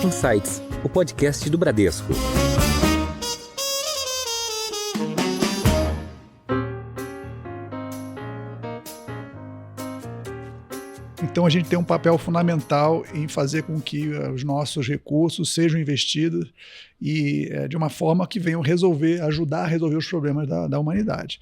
Insights, o podcast do Bradesco. Então, a gente tem um papel fundamental em fazer com que os nossos recursos sejam investidos e de uma forma que venham ajudar a resolver os problemas da humanidade.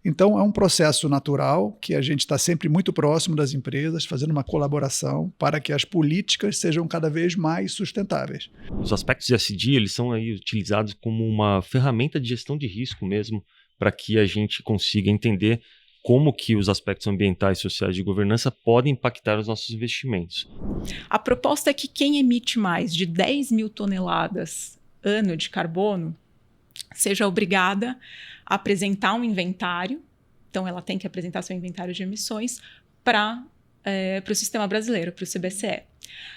Então, é um processo natural que a gente está sempre muito próximo das empresas, fazendo uma colaboração para que as políticas sejam cada vez mais sustentáveis. Os aspectos de ESG, eles são aí utilizados como uma ferramenta de gestão de risco mesmo, para que a gente consiga entender como que os aspectos ambientais, sociais e de governança podem impactar os nossos investimentos. A proposta é que quem emite mais de 10 mil toneladas ano de carbono seja obrigada a apresentar um inventário, então ela tem que apresentar seu inventário de emissões para o sistema brasileiro, para o CBCE.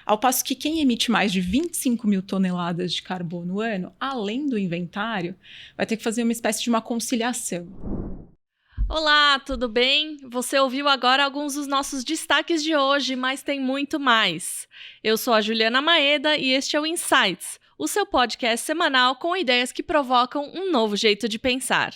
Ao passo que quem emite mais de 25 mil toneladas de carbono ano, além do inventário, vai ter que fazer uma espécie de uma conciliação. Olá, tudo bem? Você ouviu agora alguns dos nossos destaques de hoje, mas tem muito mais. Eu sou a Juliana Maeda e este é o Insights, o seu podcast semanal com ideias que provocam um novo jeito de pensar.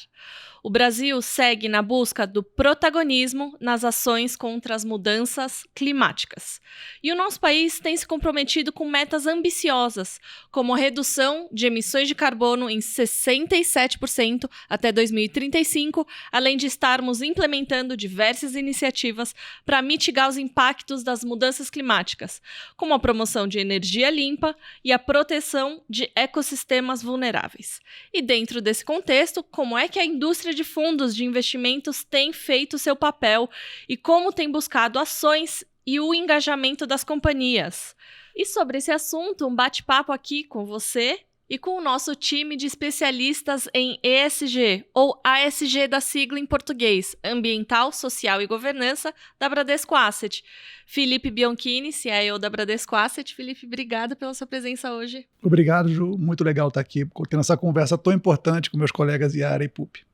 O Brasil segue na busca do protagonismo nas ações contra as mudanças climáticas. E o nosso país tem se comprometido com metas ambiciosas, como a redução de emissões de carbono em 67% até 2035, além de estarmos implementando diversas iniciativas para mitigar os impactos das mudanças climáticas, como a promoção de energia limpa e a proteção de ecossistemas vulneráveis. E dentro desse contexto, como é que a indústria de fundos de investimentos tem feito seu papel e como tem buscado ações e o engajamento das companhias. E sobre esse assunto, um bate-papo aqui com você e com o nosso time de especialistas em ESG, ou ASG da sigla em português, Ambiental, Social e Governança, da Bradesco Asset. Felipe Bionchini, CIO da Bradesco Asset. Felipe, obrigada pela sua presença hoje. Obrigado, Ju. Muito legal estar aqui, tendo essa conversa tão importante com meus colegas Yara e Pupi.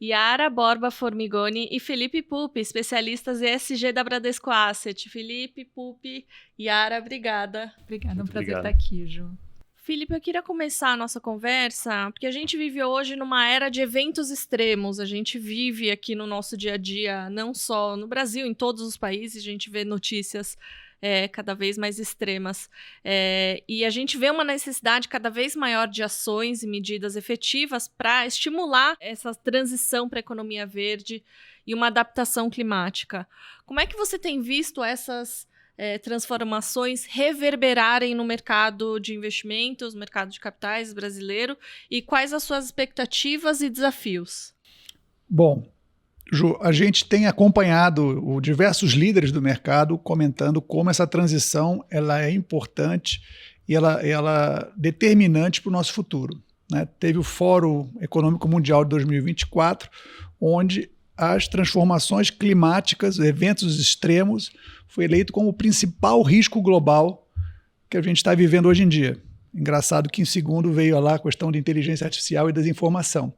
Yara Borba Formigoni e Felipe Pupi, especialistas ESG da Bradesco Asset. Felipe, Pupi, Yara, obrigada. Obrigada, é um prazer estar aqui, Ju. Felipe, eu queria começar a nossa conversa, porque a gente vive hoje numa era de eventos extremos. A gente vive aqui no nosso dia a dia, não só no Brasil, em todos os países, a gente vê notícias cada vez mais extremas. E a gente vê uma necessidade cada vez maior de ações e medidas efetivas para estimular essa transição para a economia verde e uma adaptação climática. Como é que você tem visto essas transformações reverberarem no mercado de investimentos, mercado de capitais brasileiro, e quais as suas expectativas e desafios? Bom, Ju, a gente tem acompanhado diversos líderes do mercado comentando como essa transição ela é importante e ela é determinante para o nosso futuro, né? Teve o Fórum Econômico Mundial de 2024, onde as transformações climáticas, eventos extremos, foi eleito como o principal risco global que a gente está vivendo hoje em dia. Engraçado que em segundo veio lá a questão de inteligência artificial e desinformação.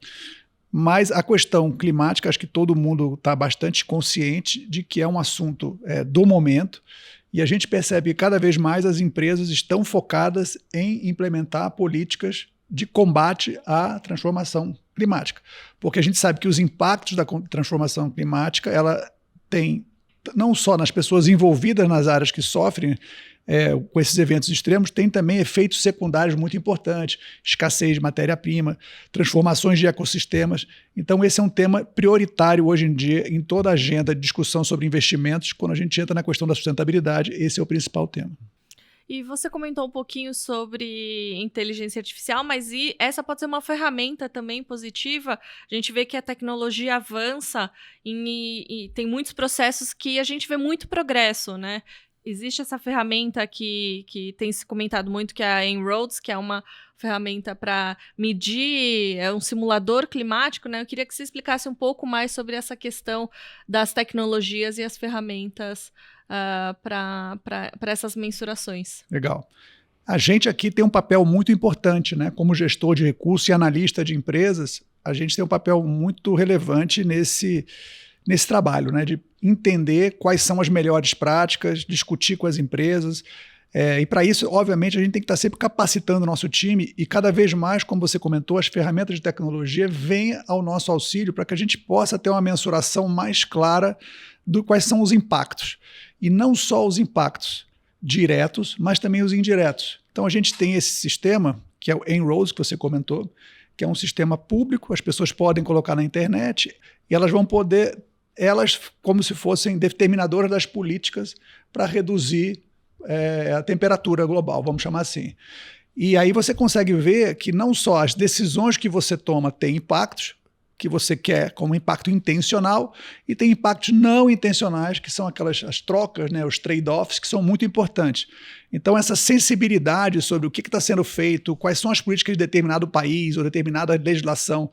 Mas a questão climática, acho que todo mundo está bastante consciente de que é um assunto do momento, e a gente percebe que cada vez mais as empresas estão focadas em implementar políticas de combate à transformação climática. Porque a gente sabe que os impactos da transformação climática, ela tem não só nas pessoas envolvidas nas áreas que sofrem com esses eventos extremos, tem também efeitos secundários muito importantes, escassez de matéria-prima, transformações de ecossistemas. Então esse é um tema prioritário hoje em dia em toda a agenda de discussão sobre investimentos. Quando a gente entra na questão da sustentabilidade, esse é o principal tema. E você comentou um pouquinho sobre inteligência artificial, mas essa pode ser uma ferramenta também positiva. A gente vê que a tecnologia avança e tem muitos processos que a gente vê muito progresso, né? Existe essa ferramenta que tem se comentado muito, que é a En-ROADS, que é uma ferramenta para medir, é um simulador climático, né? Eu queria que você explicasse um pouco mais sobre essa questão das tecnologias e as ferramentas para essas mensurações. Legal. A gente aqui tem um papel muito importante, né? Como gestor de recursos e analista de empresas, a gente tem um papel muito relevante nesse trabalho, né? De entender quais são as melhores práticas, discutir com as empresas, E para isso, obviamente, a gente tem que estar sempre capacitando o nosso time e cada vez mais, como você comentou, as ferramentas de tecnologia vêm ao nosso auxílio para que a gente possa ter uma mensuração mais clara do quais são os impactos. E não só os impactos diretos, mas também os indiretos. Então a gente tem esse sistema, que é o En-ROADS, que você comentou, que é um sistema público, as pessoas podem colocar na internet e elas vão poder, como se fossem determinadoras das políticas para reduzir a temperatura global, vamos chamar assim. E aí você consegue ver que não só as decisões que você toma têm impactos, que você quer como impacto intencional, e tem impactos não intencionais, que são as trocas, né, os trade-offs, que são muito importantes. Então, essa sensibilidade sobre o que está sendo feito, quais são as políticas de determinado país ou determinada legislação,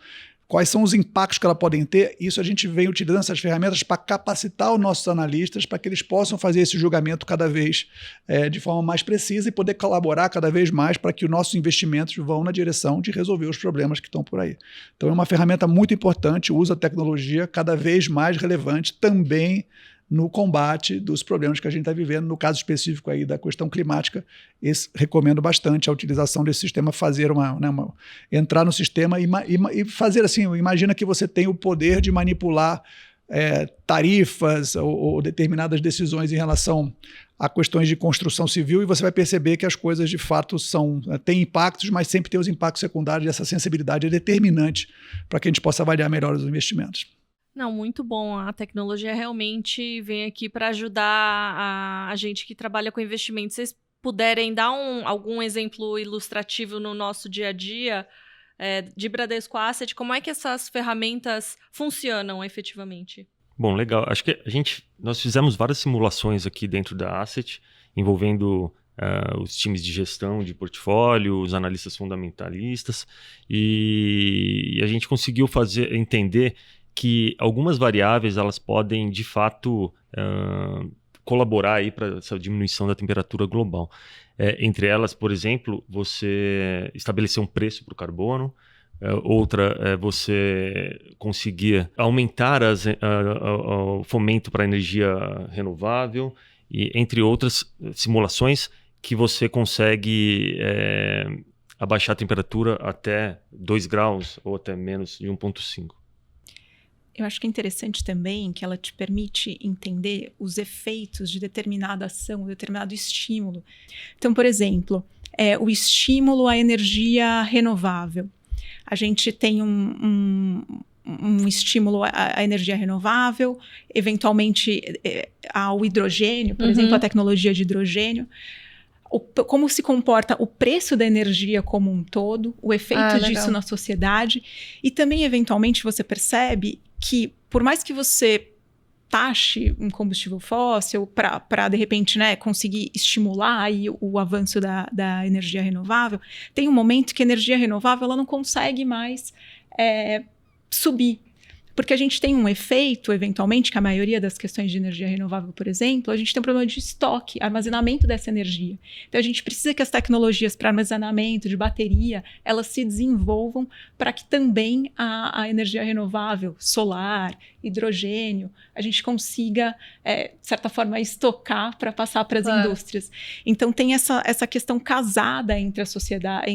quais são os impactos que ela podem ter, isso a gente vem utilizando essas ferramentas para capacitar os nossos analistas para que eles possam fazer esse julgamento cada vez de forma mais precisa e poder colaborar cada vez mais para que os nossos investimentos vão na direção de resolver os problemas que estão por aí. Então é uma ferramenta muito importante, usa a tecnologia cada vez mais relevante também no combate dos problemas que a gente está vivendo. No caso específico aí da questão climática, recomendo bastante a utilização desse sistema, fazer entrar no sistema e fazer assim, imagina que você tem o poder de manipular tarifas ou determinadas decisões em relação a questões de construção civil e você vai perceber que as coisas de fato têm impactos, mas sempre tem os impactos secundários e essa sensibilidade é determinante para que a gente possa avaliar melhor os investimentos. Não, muito bom. A tecnologia realmente vem aqui para ajudar a gente que trabalha com investimentos. Se vocês puderem dar algum exemplo ilustrativo no nosso dia a dia de Bradesco Asset, como é que essas ferramentas funcionam efetivamente? Bom, legal. Acho que nós fizemos várias simulações aqui dentro da Asset, envolvendo os times de gestão de portfólio, os analistas fundamentalistas, e a gente conseguiu entender que algumas variáveis elas podem, de fato, colaborar para essa diminuição da temperatura global. Entre elas, por exemplo, você estabelecer um preço para o carbono, outra é você conseguir aumentar o fomento para a energia renovável, e entre outras simulações que você consegue abaixar a temperatura até 2 graus ou até menos de 1,5. Eu acho que é interessante também que ela te permite entender os efeitos de determinada ação, determinado estímulo. Então, por exemplo, o estímulo à energia renovável. A gente tem um estímulo à energia renovável, eventualmente ao hidrogênio, por exemplo, a tecnologia de hidrogênio. Como se comporta o preço da energia como um todo, o efeito disso na sociedade. E também, eventualmente, você percebe que, por mais que você taxe um combustível fóssil para de repente, né, conseguir estimular aí o avanço da energia renovável, tem um momento que a energia renovável ela não consegue mais subir. Porque a gente tem um efeito, eventualmente, que a maioria das questões de energia renovável, por exemplo, a gente tem um problema de estoque, armazenamento dessa energia. Então, a gente precisa que as tecnologias para armazenamento de bateria, elas se desenvolvam para que também a energia renovável, solar, hidrogênio, a gente consiga, de certa forma, estocar para passar para as indústrias. Então, tem essa questão casada entre a sociedade,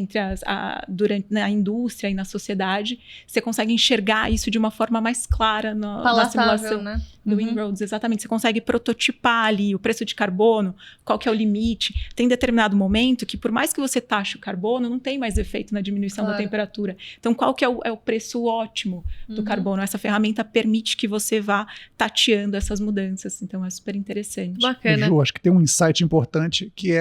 na indústria e na sociedade. Você consegue enxergar isso de uma forma mais clara na simulação, né, do En-ROADS. Exatamente. Você consegue prototipar ali o preço de carbono, qual que é o limite. Tem determinado momento que, por mais que você taxe o carbono, não tem mais efeito na diminuição da temperatura. Então, qual que é o preço ótimo do carbono? Essa ferramenta permite que você vá tateando essas mudanças. Então, é super interessante. Bacana. Ju, acho que tem um insight importante que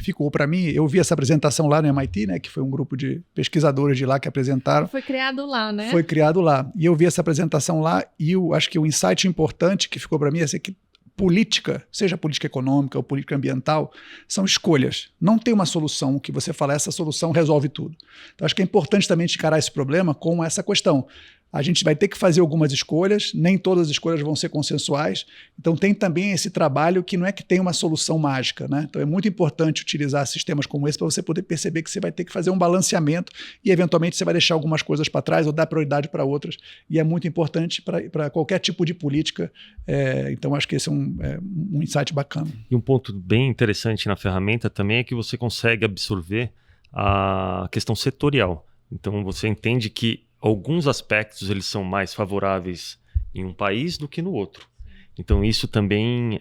ficou para mim. Eu vi essa apresentação lá no MIT, né, que foi um grupo de pesquisadores de lá que apresentaram. Foi criado lá, né? Foi criado lá. E eu vi essa apresentação lá e eu acho que o insight importante que ficou para mim é que política, seja política econômica ou política ambiental, são escolhas. Não tem uma solução que você fala, essa solução resolve tudo. Então, acho que é importante também encarar esse problema com essa questão. A gente vai ter que fazer algumas escolhas, nem todas as escolhas vão ser consensuais. Então tem também esse trabalho que não é que tem uma solução mágica, né? Então é muito importante utilizar sistemas como esse para você poder perceber que você vai ter que fazer um balanceamento e eventualmente você vai deixar algumas coisas para trás ou dar prioridade para outras. E é muito importante para qualquer tipo de política. Então acho que esse é um insight bacana. E um ponto bem interessante na ferramenta também é que você consegue absorver a questão setorial. Então você entende que alguns aspectos eles são mais favoráveis em um país do que no outro. Então isso também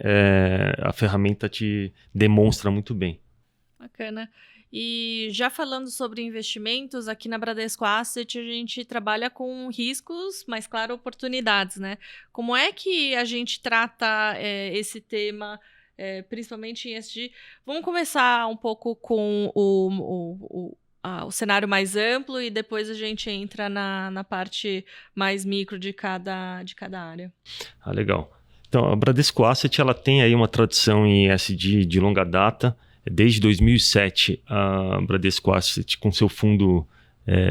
a ferramenta te demonstra muito bem. Bacana. E já falando sobre investimentos, aqui na Bradesco Asset a gente trabalha com riscos, mas claro, oportunidades, né? Como é que a gente trata esse tema, principalmente em ESG? Vamos começar um pouco com o cenário mais amplo e depois a gente entra na parte mais micro de cada área. Legal. Então, a Bradesco Asset ela tem aí uma tradição em ESG de longa data. Desde 2007, a Bradesco Asset, com seu fundo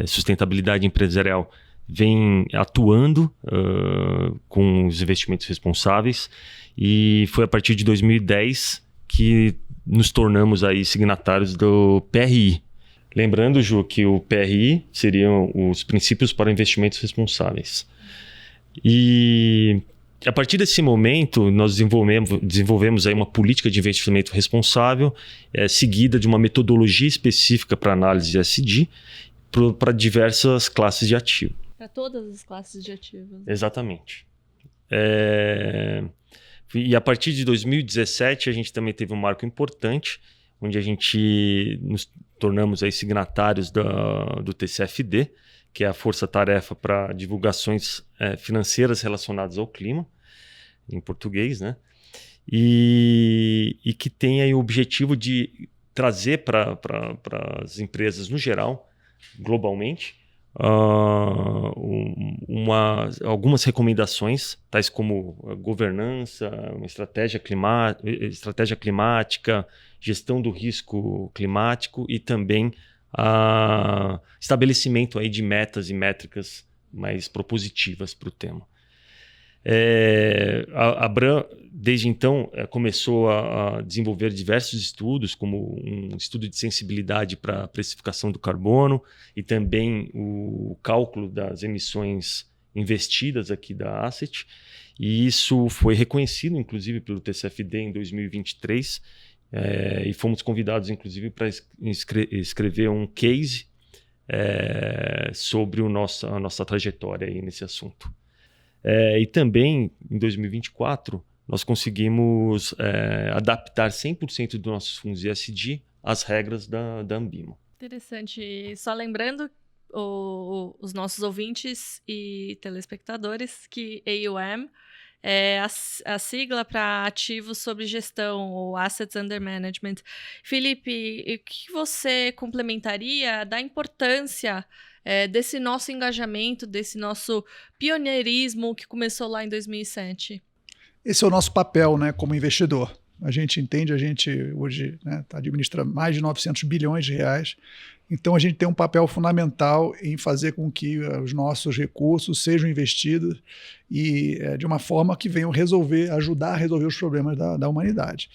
Sustentabilidade Empresarial, vem atuando com os investimentos responsáveis, e foi a partir de 2010 que nos tornamos aí signatários do PRI. Lembrando, Ju, que o PRI seriam os princípios para investimentos responsáveis. E a partir desse momento, nós desenvolvemos aí uma política de investimento responsável, seguida de uma metodologia específica para análise de ESG para diversas classes de ativo. Para todas as classes de ativos. Exatamente. E a partir de 2017, a gente também teve um marco importante, onde a gente nos tornamos aí signatários do TCFD, que é a força-tarefa para divulgações financeiras relacionadas ao clima, em português, né? E que tem aí o objetivo de trazer para as empresas no geral, globalmente, algumas recomendações, tais como governança, uma estratégia climática, gestão do risco climático e também estabelecimento aí de metas e métricas mais propositivas para o tema. A Bram, desde então, começou a desenvolver diversos estudos, como um estudo de sensibilidade para a precificação do carbono e também o cálculo das emissões investidas aqui da Asset. E isso foi reconhecido, inclusive, pelo TCFD em 2023, e fomos convidados, inclusive, para escrever um case sobre a nossa trajetória aí nesse assunto. E também, em 2024, nós conseguimos adaptar 100% dos nossos fundos ESG às regras da Anbima. Interessante. E só lembrando os nossos ouvintes e telespectadores que AUM é a sigla para ativos sob gestão, ou Assets Under Management. Felipe, o que você complementaria da importância desse nosso engajamento, desse nosso pioneirismo que começou lá em 2007? Esse é o nosso papel, né, como investidor. A gente entende, a gente hoje administra mais de 900 bilhões de reais, então a gente tem um papel fundamental em fazer com que os nossos recursos sejam investidos e de uma forma que venham ajudar a resolver os problemas da humanidade.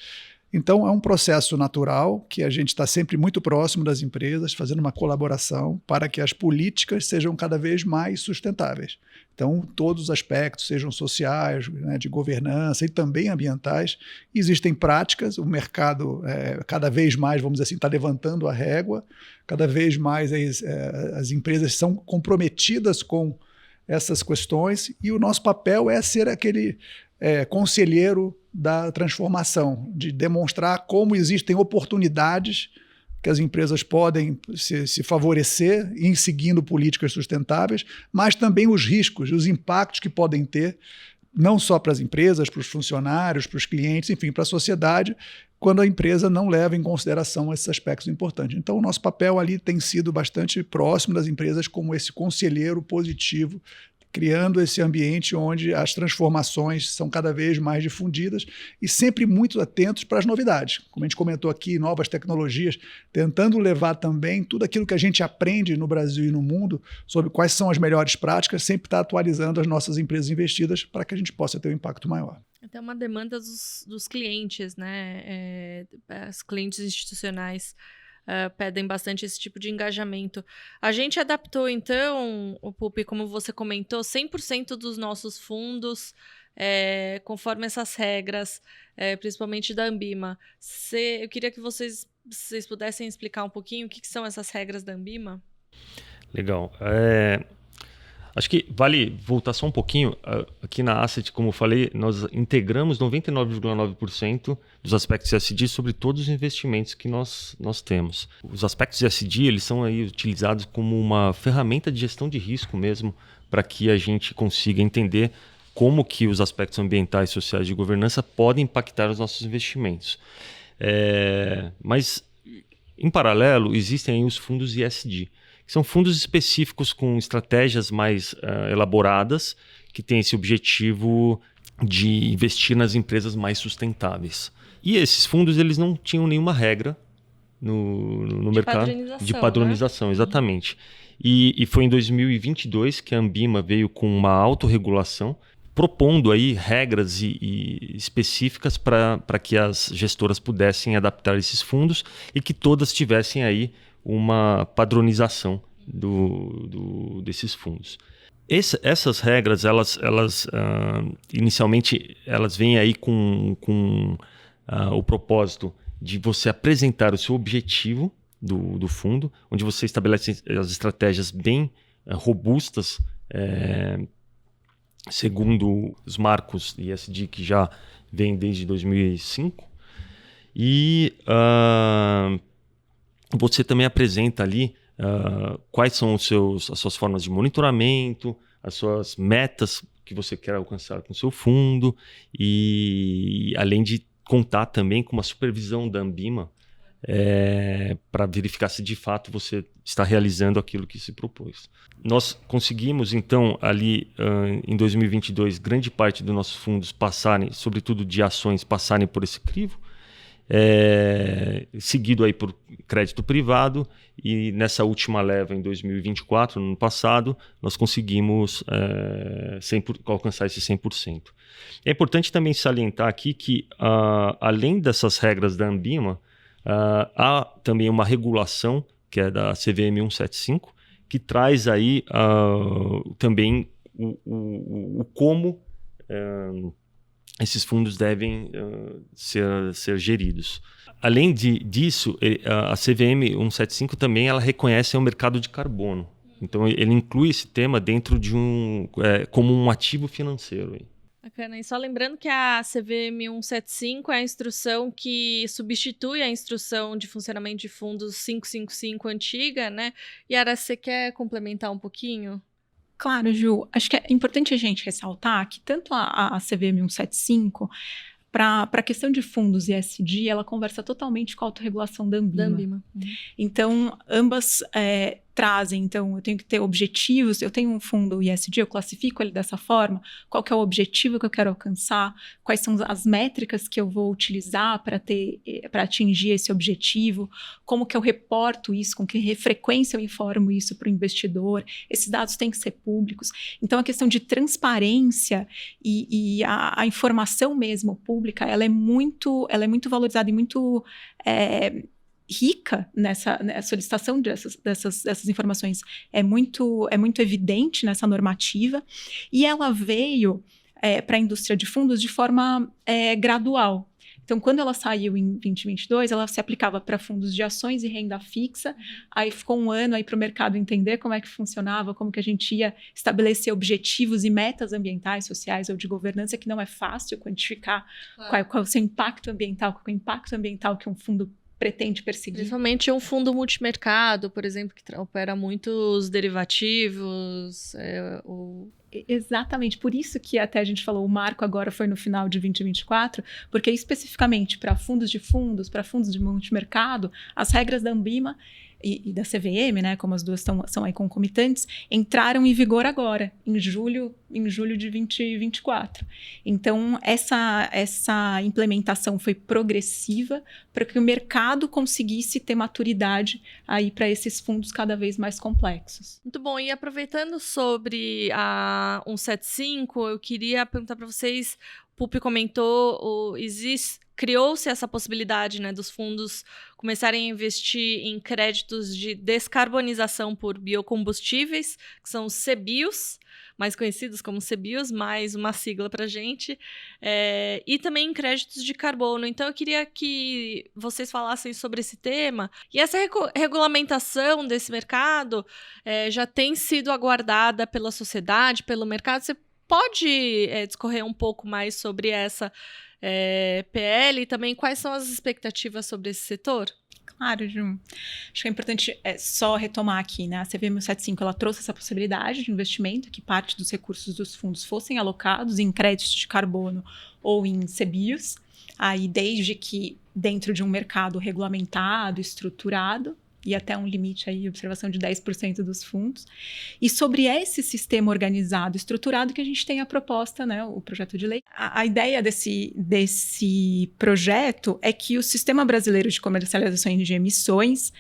Então, é um processo natural que a gente está sempre muito próximo das empresas, fazendo uma colaboração para que as políticas sejam cada vez mais sustentáveis. Então, todos os aspectos, sejam sociais, né, de governança e também ambientais, existem práticas, o mercado cada vez mais, vamos dizer assim, está levantando a régua, cada vez mais as empresas são comprometidas com essas questões e o nosso papel é ser aquele conselheiro da transformação, de demonstrar como existem oportunidades que as empresas podem se favorecer em seguindo políticas sustentáveis, mas também os riscos, os impactos que podem ter, não só para as empresas, para os funcionários, para os clientes, enfim, para a sociedade, quando a empresa não leva em consideração esses aspectos importantes. Então, o nosso papel ali tem sido bastante próximo das empresas como esse conselheiro positivo criando esse ambiente onde as transformações são cada vez mais difundidas e sempre muito atentos para as novidades. Como a gente comentou aqui, novas tecnologias, tentando levar também tudo aquilo que a gente aprende no Brasil e no mundo sobre quais são as melhores práticas, sempre está atualizando as nossas empresas investidas para que a gente possa ter um impacto maior. Até uma demanda dos clientes, né? Os clientes institucionais pedem bastante esse tipo de engajamento. A gente adaptou, então, o Pupi, como você comentou, 100% dos nossos fundos conforme essas regras, principalmente da Anbima. Eu queria que vocês pudessem explicar um pouquinho o que são essas regras da Anbima. Legal. Acho que vale voltar só um pouquinho. Aqui na Asset, como eu falei, nós integramos 99,9% dos aspectos ESG sobre todos os investimentos que nós temos. Os aspectos ESG, eles são aí utilizados como uma ferramenta de gestão de risco mesmo, para que a gente consiga entender como que os aspectos ambientais, sociais de governança podem impactar os nossos investimentos. Mas, em paralelo, existem aí os fundos ESG, que são fundos específicos com estratégias mais elaboradas, que têm esse objetivo de investir nas empresas mais sustentáveis. E esses fundos, eles não tinham nenhuma regra no mercado de padronização, né? Exatamente. E foi em 2022 que a Anbima veio com uma autorregulação, propondo aí regras e específicas para que as gestoras pudessem adaptar esses fundos e que todas tivessem aí uma padronização desses fundos. Essas regras, elas inicialmente, elas vêm aí com o propósito de você apresentar o seu objetivo do fundo, onde você estabelece as estratégias bem robustas, segundo os marcos ESG que já vem desde 2005. E você também apresenta ali quais são as suas formas de monitoramento, as suas metas que você quer alcançar com o seu fundo, e além de contar também com uma supervisão da Anbima para verificar se de fato você está realizando aquilo que se propôs. Nós conseguimos, então, ali em 2022, grande parte dos nossos fundos passarem, sobretudo de ações, passarem por esse crivo, seguido aí por crédito privado, e nessa última leva em 2024, no ano passado, nós conseguimos alcançar esse 100%. É importante também salientar aqui que, além dessas regras da Anbima, há também uma regulação, que é da CVM 175, que traz aí também o como esses fundos devem ser geridos. Além disso, a CVM 175 também ela reconhece o mercado de carbono. Então, ele inclui esse tema dentro de como um ativo financeiro. Bacana. E só lembrando que a CVM 175 é a instrução que substitui a instrução de funcionamento de fundos 555 antiga, né? Yara, você quer complementar um pouquinho? Claro, Ju. Acho que é importante a gente ressaltar que tanto a CVM 175, para a questão de fundos e ESG, ela conversa totalmente com a autorregulação da Anbima. Então, ambas trazem, então, eu tenho que ter objetivos, eu tenho um fundo ESG, eu classifico ele dessa forma, qual que é o objetivo que eu quero alcançar, quais são as métricas que eu vou utilizar para atingir esse objetivo, como que eu reporto isso, com que frequência eu informo isso para o investidor, esses dados têm que ser públicos. Então, a questão de transparência e a informação mesmo pública, ela é muito valorizada e muito rica nessa solicitação dessas informações. É muito evidente nessa normativa, e ela veio para a indústria de fundos de forma gradual. Então, quando ela saiu em 2022, ela se aplicava para fundos de ações e renda fixa, aí ficou um ano para o mercado entender como é que funcionava, como que a gente ia estabelecer objetivos e metas ambientais, sociais ou de governança, que não é fácil quantificar qual é o seu impacto ambiental, qual é o impacto ambiental que um fundo pretende perseguir. Principalmente um fundo multimercado, por exemplo, que opera muitos derivativos. Exatamente, por isso que até a gente falou, o marco agora foi no final de 2024, porque especificamente para fundos de multimercado, as regras da Anbima e da CVM, né, como as duas são aí concomitantes, entraram em vigor agora, em julho de 2024. Então, essa implementação foi progressiva para que o mercado conseguisse ter maturidade aí para esses fundos cada vez mais complexos. Muito bom. E aproveitando sobre a 175, eu queria perguntar para vocês, o Pupi comentou, criou-se essa possibilidade, né, dos fundos começarem a investir em créditos de descarbonização por biocombustíveis, que são os CBIOs, mais conhecidos como CBIOs, mais uma sigla para a gente, e também em créditos de carbono. Então, eu queria que vocês falassem sobre esse tema. E essa regulamentação desse mercado já tem sido aguardada pela sociedade, pelo mercado. Você pode discorrer um pouco mais sobre essa PL e também quais são as expectativas sobre esse setor? Claro, Ju. Acho que é importante só retomar aqui, né? A CVM 175, ela trouxe essa possibilidade de investimento, que parte dos recursos dos fundos fossem alocados em créditos de carbono ou em CBIOs, aí desde que dentro de um mercado regulamentado, estruturado, e até um limite aí, observação de 10% dos fundos. E sobre esse sistema organizado, estruturado, que a gente tem a proposta, né, o projeto de lei. A ideia desse projeto é que o Sistema Brasileiro de Comercialização de Emissões,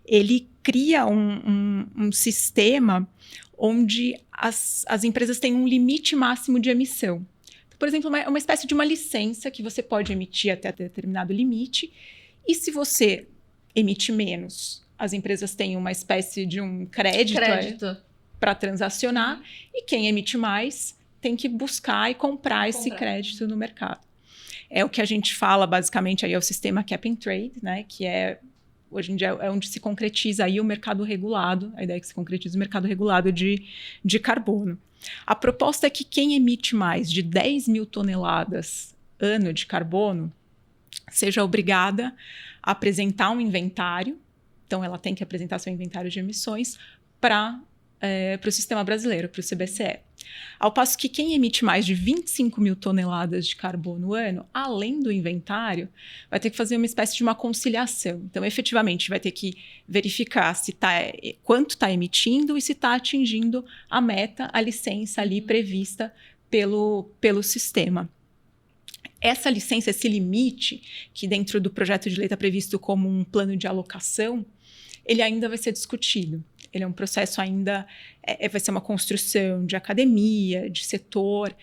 ele cria um sistema onde as empresas têm um limite máximo de emissão. Então, por exemplo, uma espécie de uma licença que você pode emitir até determinado limite, e se você emite menos, as empresas têm uma espécie de um crédito. Para transacionar, e quem emite mais tem que buscar e comprar esse crédito no mercado. É o que a gente fala, basicamente, aí é o sistema Cap and Trade, né, que hoje em dia é onde se concretiza aí o mercado regulado, a ideia é que se concretiza o mercado regulado de carbono. A proposta é que quem emite mais de 10 mil toneladas ano de carbono seja obrigada a apresentar um inventário. Então, ela tem que apresentar seu inventário de emissões para o sistema brasileiro, para o CBCE. Ao passo que quem emite mais de 25 mil toneladas de carbono ano, além do inventário, vai ter que fazer uma espécie de uma conciliação. Então, efetivamente, vai ter que verificar quanto está emitindo e se está atingindo a meta, a licença ali prevista pelo sistema. Essa licença, esse limite, que dentro do projeto de lei está previsto como um plano de alocação, ele ainda vai ser discutido. Ele é um processo ainda, vai ser uma construção de academia, de setor,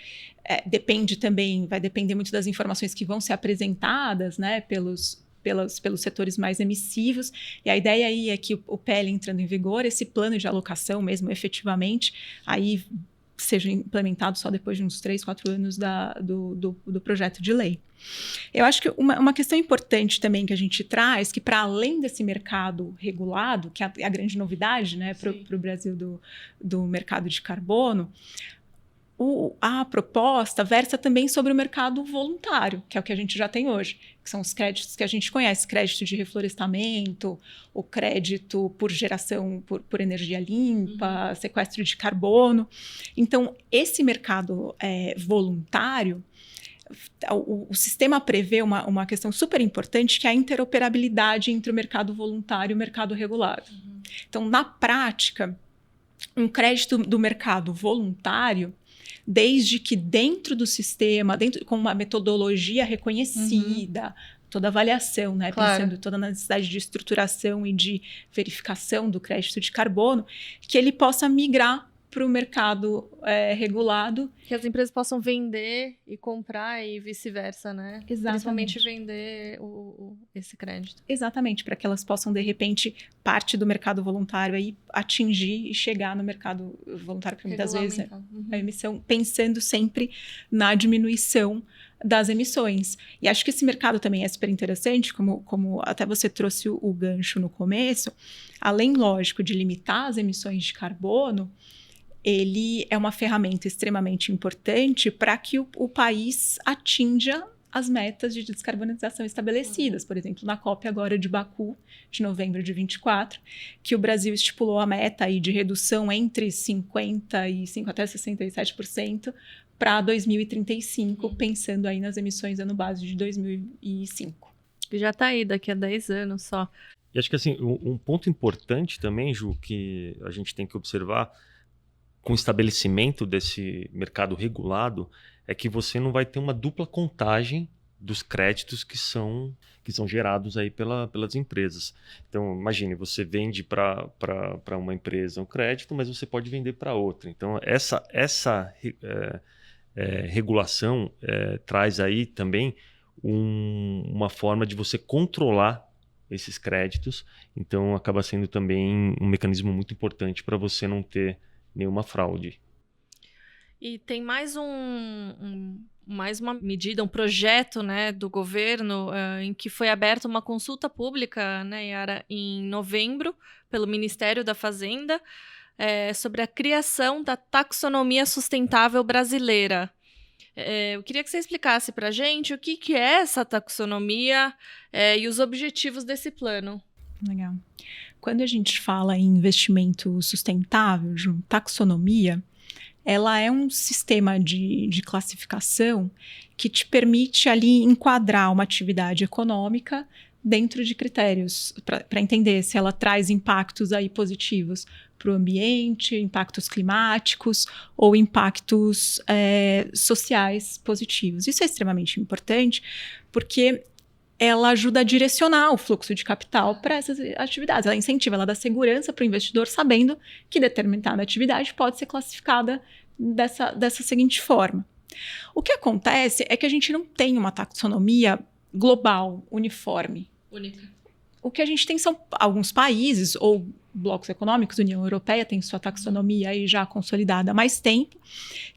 vai depender muito das informações que vão ser apresentadas, né, pelos setores mais emissivos, e a ideia aí é que o PL entrando em vigor, esse plano de alocação mesmo, efetivamente, aí seja implementado só depois de uns 3, 4 anos do projeto de lei. Eu acho que uma questão importante também que a gente traz, que para além desse mercado regulado, que é a grande novidade, né, para o Brasil do mercado de carbono, a proposta versa também sobre o mercado voluntário, que é o que a gente já tem hoje, que são os créditos que a gente conhece, crédito de reflorestamento, o crédito por geração por energia limpa, sequestro de carbono. Então, esse mercado voluntário, o sistema prevê uma questão super importante, que é a interoperabilidade entre o mercado voluntário e o mercado regulado. Então, na prática, um crédito do mercado voluntário, desde que dentro do sistema, com uma metodologia reconhecida, toda avaliação, né? Claro. Pensando toda na necessidade de estruturação e de verificação do crédito de carbono, que ele possa migrar para o mercado regulado. Que as empresas possam vender e comprar e vice-versa, né? Exatamente. Principalmente vender esse crédito. Exatamente, para que elas possam, de repente, parte do mercado voluntário aí atingir e chegar no mercado voluntário, porque muitas vezes a emissão, pensando sempre na diminuição das emissões. E acho que esse mercado também é super interessante, como até você trouxe o gancho no começo, além, lógico, de limitar as emissões de carbono, ele é uma ferramenta extremamente importante para que o país atinja as metas de descarbonização estabelecidas. Por exemplo, na COP agora de Baku, de novembro de 24, que o Brasil estipulou a meta aí de redução entre 55% até 67% para 2035, pensando aí nas emissões ano base de 2005. Já está aí, daqui a 10 anos só. E acho que assim, um ponto importante também, Ju, que a gente tem que observar com o estabelecimento desse mercado regulado é que você não vai ter uma dupla contagem dos créditos que são gerados aí pelas empresas. Então, imagine, você vende para uma empresa um crédito, mas você pode vender para outra. Então, essa regulação traz aí também uma forma de você controlar esses créditos. Então, acaba sendo também um mecanismo muito importante para você não ter nenhuma fraude. E tem mais mais uma medida, um projeto, né, do governo em que foi aberta uma consulta pública, né, Yara, em novembro, pelo Ministério da Fazenda, sobre a criação da taxonomia sustentável brasileira. Eu queria que você explicasse para a gente o que é essa taxonomia e os objetivos desse plano. Legal. Quando a gente fala em investimento sustentável, Ju, taxonomia, ela é um sistema de classificação que te permite ali enquadrar uma atividade econômica dentro de critérios, para entender se ela traz impactos aí positivos para o ambiente, impactos climáticos ou impactos sociais positivos. Isso é extremamente importante porque ela ajuda a direcionar o fluxo de capital para essas atividades. Ela incentiva, ela dá segurança para o investidor, sabendo que determinada atividade pode ser classificada dessa seguinte forma. O que acontece é que a gente não tem uma taxonomia global, uniforme. Única. O que a gente tem são alguns países ou blocos econômicos, a União Europeia tem sua taxonomia aí já consolidada há mais tempo,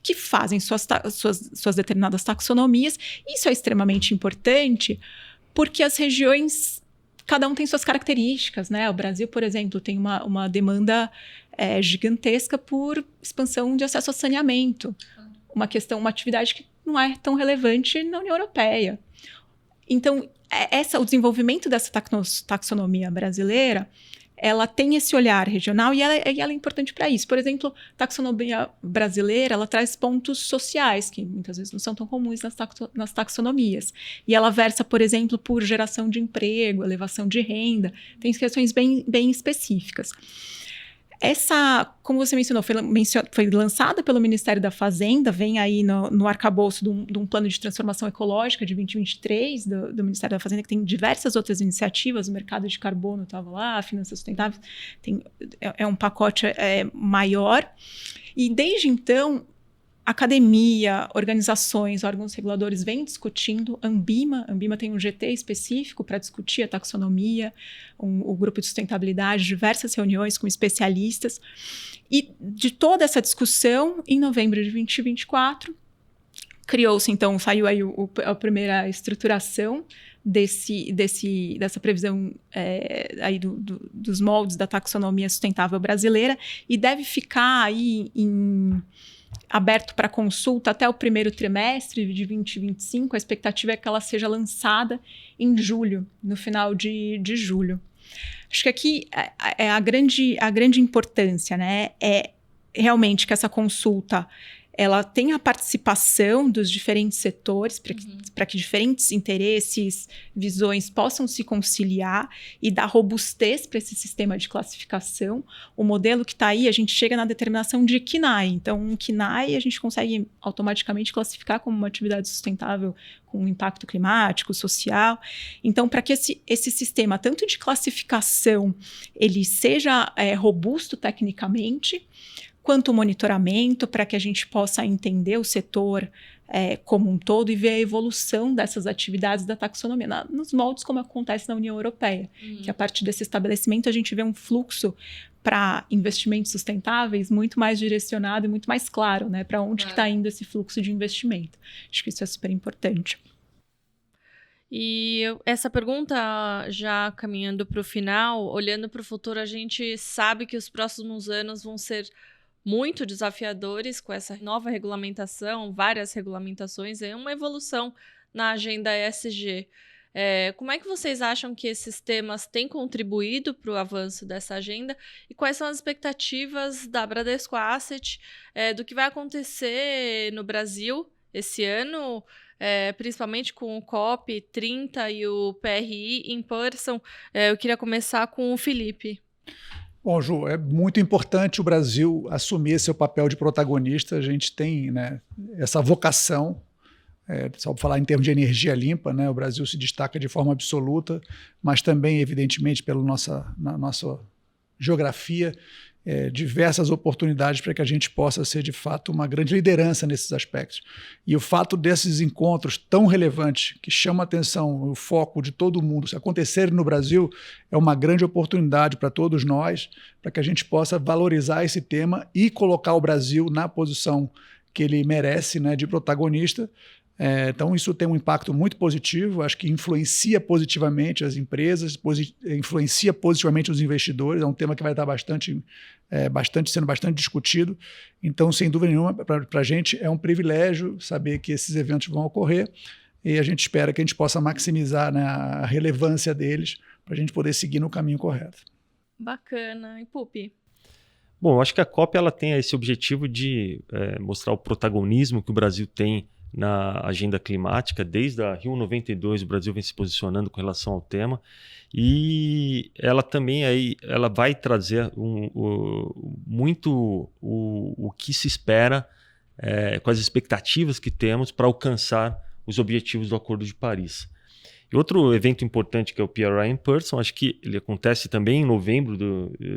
que fazem suas determinadas taxonomias. Isso é extremamente importante porque as regiões, cada um tem suas características, né? O Brasil, por exemplo, tem uma demanda gigantesca por expansão de acesso ao saneamento. Uma atividade que não é tão relevante na União Europeia. Então, o desenvolvimento dessa taxonomia brasileira, ela tem esse olhar regional e ela é importante para isso. Por exemplo, a taxonomia brasileira, ela traz pontos sociais, que muitas vezes não são tão comuns nas taxonomias. E ela versa, por exemplo, por geração de emprego, elevação de renda, tem questões bem específicas. Essa, como você mencionou, foi lançada pelo Ministério da Fazenda, vem aí no arcabouço de um plano de transformação ecológica de 2023 do Ministério da Fazenda, que tem diversas outras iniciativas, o mercado de carbono estava lá, a finanças sustentáveis, é um pacote maior. E desde então, academia, organizações, órgãos reguladores vêm discutindo. A Ambima tem um GT específico para discutir a taxonomia, o grupo de sustentabilidade, diversas reuniões com especialistas. E de toda essa discussão, em novembro de 2024, criou-se, então, saiu aí a primeira estruturação dessa previsão aí dos moldes da taxonomia sustentável brasileira e deve ficar aí aberto para consulta até o primeiro trimestre de 2025. A expectativa é que ela seja lançada em julho, no final de julho. Acho que aqui é a grande importância, né? É realmente que essa consulta ela tenha a participação dos diferentes setores para que diferentes interesses, visões possam se conciliar e dar robustez para esse sistema de classificação. O modelo que está aí, a gente chega na determinação de KINAI. Então, um KINAI a gente consegue automaticamente classificar como uma atividade sustentável com impacto climático, social. Então, para que esse sistema, tanto de classificação, ele seja robusto tecnicamente, quanto o monitoramento, para que a gente possa entender o setor como um todo e ver a evolução dessas atividades da taxonomia, nos moldes como acontece na União Europeia, que a partir desse estabelecimento a gente vê um fluxo para investimentos sustentáveis muito mais direcionado e muito mais claro, né, para onde que está indo esse fluxo de investimento. Acho que isso é super importante. E essa pergunta, já caminhando para o final, olhando para o futuro, a gente sabe que os próximos anos vão ser muito desafiadores com essa nova regulamentação, várias regulamentações, é uma evolução na agenda ESG. Como é que vocês acham que esses temas têm contribuído para o avanço dessa agenda e quais são as expectativas da Bradesco Asset do que vai acontecer no Brasil esse ano principalmente com o COP30 e o PRI in person. Eu queria começar com o Felipe. Bom, Ju, é muito importante o Brasil assumir seu papel de protagonista. A gente tem, né, essa vocação, só para falar em termos de energia limpa, né, o Brasil se destaca de forma absoluta, mas também, evidentemente, pela na nossa geografia, diversas oportunidades para que a gente possa ser, de fato, uma grande liderança nesses aspectos. E o fato desses encontros tão relevantes, que chamam a atenção, o foco de todo mundo, se acontecerem no Brasil, é uma grande oportunidade para todos nós, para que a gente possa valorizar esse tema e colocar o Brasil na posição que ele merece, né, de protagonista. Então, isso tem um impacto muito positivo, acho que influencia positivamente as empresas, influencia positivamente os investidores, é um tema que vai estar sendo bastante discutido. Então, sem dúvida nenhuma, para a gente é um privilégio saber que esses eventos vão ocorrer e a gente espera que a gente possa maximizar, né, a relevância deles para a gente poder seguir no caminho correto. Bacana. E Pupi? Bom, eu acho que a COP ela tem esse objetivo de mostrar o protagonismo que o Brasil tem na agenda climática. Desde a Rio 92 o Brasil vem se posicionando com relação ao tema, e ela também ela vai trazer muito o que se espera, com as expectativas que temos para alcançar os objetivos do Acordo de Paris. E outro evento importante, que é o PRI in person, acho que ele acontece também em novembro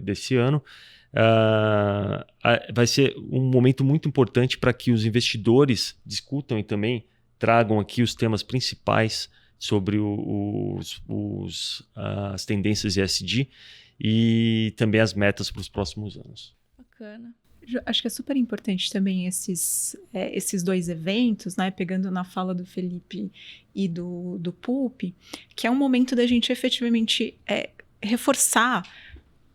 desse ano. Vai ser um momento muito importante para que os investidores discutam e também tragam aqui os temas principais sobre as tendências ESG e também as metas para os próximos anos. Bacana. Acho que é super importante também esses dois eventos, né, pegando na fala do Felipe e do Pupi, que é um momento da gente efetivamente reforçar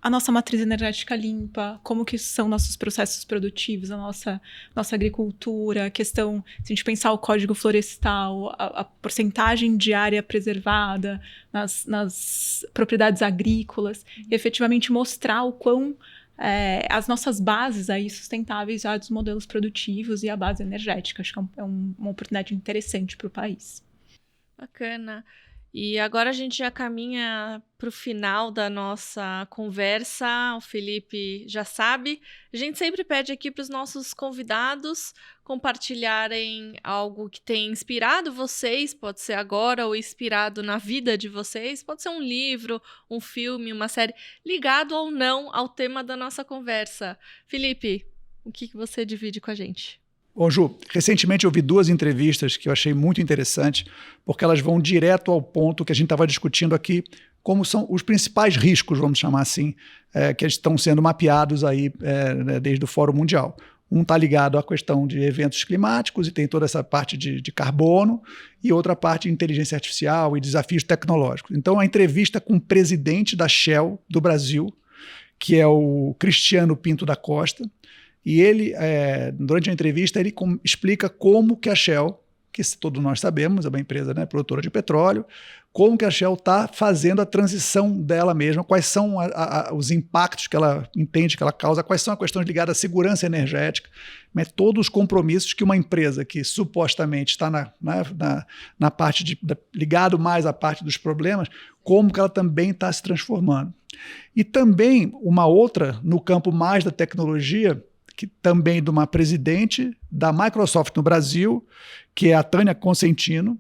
a nossa matriz energética limpa, como que são nossos processos produtivos, a nossa agricultura, a questão, se a gente pensar o código florestal, a porcentagem de área preservada nas propriedades agrícolas, e efetivamente mostrar o quão as nossas bases aí sustentáveis já dos modelos produtivos e a base energética. Acho que é uma oportunidade interessante para o país. Bacana. E agora a gente já caminha para o final da nossa conversa. O Felipe já sabe. A gente sempre pede aqui para os nossos convidados compartilharem algo que tenha inspirado vocês, pode ser agora ou inspirado na vida de vocês, pode ser um livro, um filme, uma série, ligado ou não ao tema da nossa conversa. Felipe, o que você divide com a gente? Bom, Ju, recentemente eu vi 2 entrevistas que eu achei muito interessantes, porque elas vão direto ao ponto que a gente estava discutindo aqui, como são os principais riscos, vamos chamar assim, que estão sendo mapeados aí desde o Fórum Mundial. Um está ligado à questão de eventos climáticos e tem toda essa parte de carbono, e outra parte de inteligência artificial e desafios tecnológicos. Então, a entrevista com o presidente da Shell do Brasil, que é o Cristiano Pinto da Costa, e ele, durante a entrevista, ele explica como que a Shell, que todos nós sabemos, é uma empresa, né, produtora de petróleo, como que a Shell está fazendo a transição dela mesma, quais são os impactos que ela entende que ela causa, quais são as questões ligadas à segurança energética, né, todos os compromissos que uma empresa que supostamente está na parte ligado mais à parte dos problemas, como que ela também está se transformando. E também uma outra, no campo mais da tecnologia, que também de uma presidente da Microsoft no Brasil, que é a Tânia Consentino,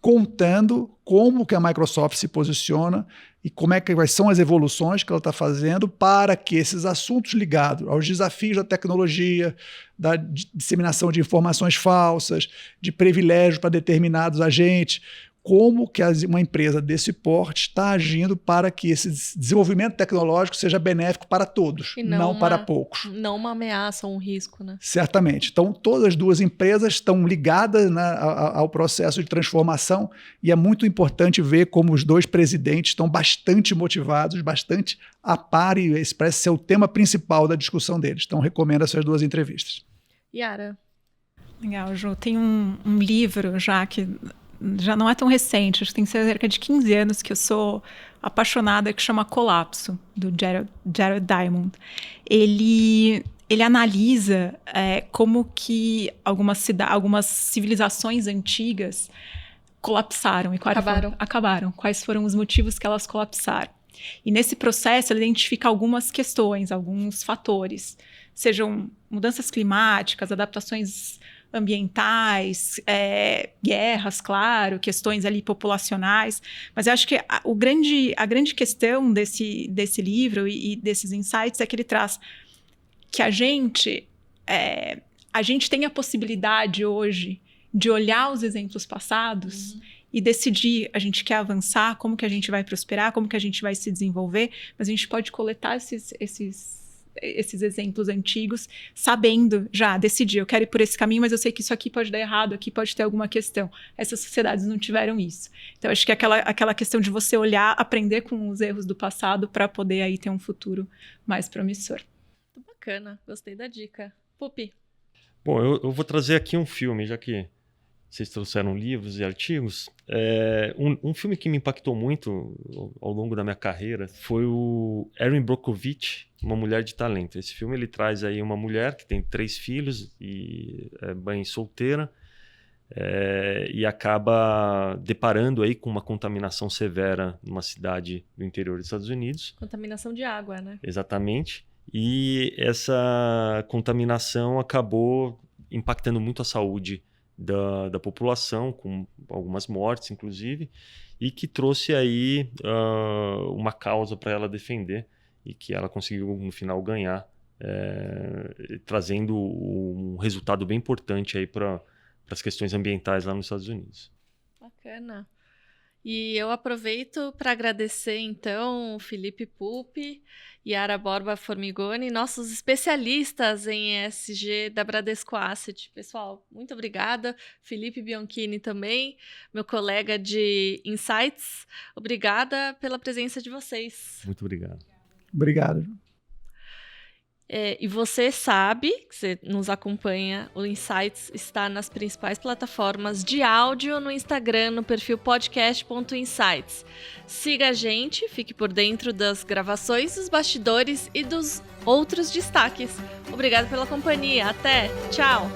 contando como que a Microsoft se posiciona e quais são as evoluções que ela está fazendo para que esses assuntos ligados aos desafios da tecnologia, da disseminação de informações falsas, de privilégios para determinados agentes, como que uma empresa desse porte está agindo para que esse desenvolvimento tecnológico seja benéfico para todos, não para poucos. Não uma ameaça ou um risco, né? Certamente. Então, todas as 2 empresas estão ligadas, né, ao processo de transformação, e é muito importante ver como os 2 presidentes estão bastante motivados, bastante a par, e esse parece ser o tema principal da discussão deles. Então, recomendo essas 2 entrevistas. Yara. Legal, Ju. Tem um livro já que já não é tão recente, acho que tem cerca de 15 anos que eu sou apaixonada, que chama Colapso, do Jared Diamond. Ele ele analisa como que algumas civilizações antigas colapsaram. E acabaram. Quais foram os motivos que elas colapsaram. E nesse processo ele identifica algumas questões, alguns fatores, sejam mudanças climáticas, adaptações ambientais, guerras, claro, questões ali populacionais, mas eu acho que a grande questão desse livro e desses insights é que ele traz que a gente tem a possibilidade hoje de olhar os exemplos passados e decidir, a gente quer avançar, como que a gente vai prosperar, como que a gente vai se desenvolver, mas a gente pode coletar esses exemplos antigos, sabendo já, decidir, eu quero ir por esse caminho, mas eu sei que isso aqui pode dar errado, aqui pode ter alguma questão. Essas sociedades não tiveram isso. Então, acho que aquela questão de você olhar, aprender com os erros do passado para poder aí ter um futuro mais promissor. Muito bacana, gostei da dica. Pupi. Bom, eu vou trazer aqui um filme, já que vocês trouxeram livros e artigos. Um filme que me impactou muito ao longo da minha carreira foi o Erin Brockovich, Uma Mulher de Talento. Esse filme ele traz aí uma mulher que tem 3 filhos e é mãe solteira e acaba deparando aí com uma contaminação severa numa cidade do interior dos Estados Unidos. Contaminação de água, né? Exatamente. E essa contaminação acabou impactando muito a saúde da população, com algumas mortes, inclusive, e que trouxe aí uma causa para ela defender e que ela conseguiu, no final, ganhar, trazendo um resultado bem importante aí para as questões ambientais lá nos Estados Unidos. Bacana. E eu aproveito para agradecer, então, Felipe Pupi e Yara Borba Formigoni, nossos especialistas em ESG da Bradesco Asset. Pessoal, muito obrigada. Felipe Bianchini também, meu colega de Insights. Obrigada pela presença de vocês. Muito obrigado. Obrigado. E você sabe, que você nos acompanha, o Insights está nas principais plataformas de áudio, no Instagram, no perfil podcast.insights. Siga a gente, fique por dentro das gravações, dos bastidores e dos outros destaques. Obrigado pela companhia. Até. Tchau.